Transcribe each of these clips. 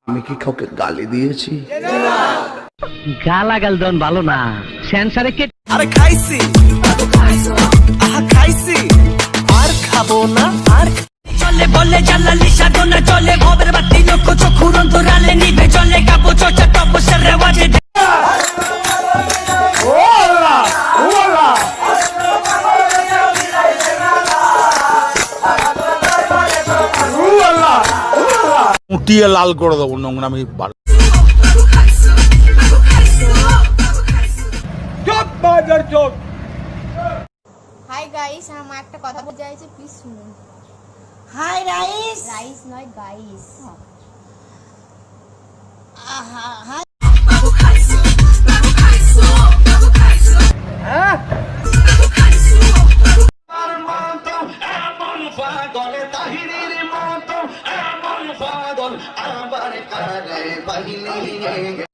আমি কি কাউকে গালি দিয়েছি? গালাগাল দন ভালো না, সেন্সারে কে আরে খাইছি আহা খাইছি আর খাবো না আর চলে বলে জালালি সাধনা চলে ভবের বাতি লক্ষ চক্ষুর অন্তরালে নিভে চলে কাবো চর্চা তপস্যার রেওয়াজে উঠিয়ে লাল করে দেবো নোংরামি হাই গাইস, আমার একটা কথা বলতে চাইছি, প্লিজ শুনুন। হাই রাইস রাইস নয়, গাইস।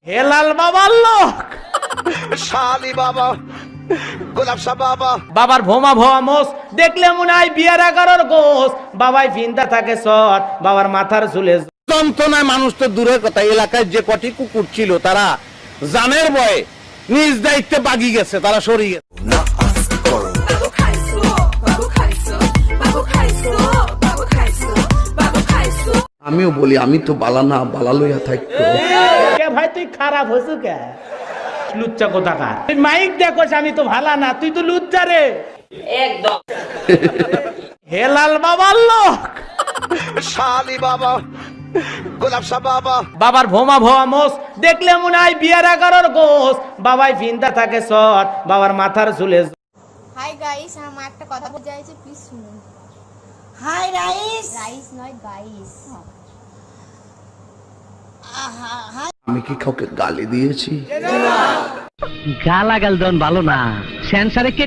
হেলাল বাবার লোক শালি বাবা গোলাপ শাহ বাবা বাবার ভোমা ভোয়া মোস দেখলে মনে হয় বিয়ার 11 গোস বাবাই ভিন্দা থাকে সর বাবার মাথার চুলে যন্ত্রণায় মানুষ তো দূরের কথা, এলাকায় যে কটি কুকুর ছিল তারা জানের ভয়ে নিজ দায়িত্বে বাগি গেছে, তারা সরিয়ে গেছে। আমিও বলি আমি তো বালা না, বালা লইয়া থাকতো। কে ভাই তুই খারাপ হয়েছে কে লুচ্চা কোথাকার তুই মাইক দেখোস আমি তো ভালা না তুই তো লুচ্চা রে একদম হেলাল বাবার লোক শালি বাবা গোলাপ শাহ বাবা বাবার ভোমা ভোয়া মোস দেখলে মনে হয় বিয়ার 11 গোস বাবাই ভিন্দা থাকে সর বাবার মাথার চুলে হাই গাইস, আমার একটা কথা বলতে চাইছি, প্লিজ শুনুন। হাই রাইস রাইস নয়, গাইস। আমি কি কাউকে গালি দিয়েছি? গালাগাল দন ভালো না, সেন্সারে কে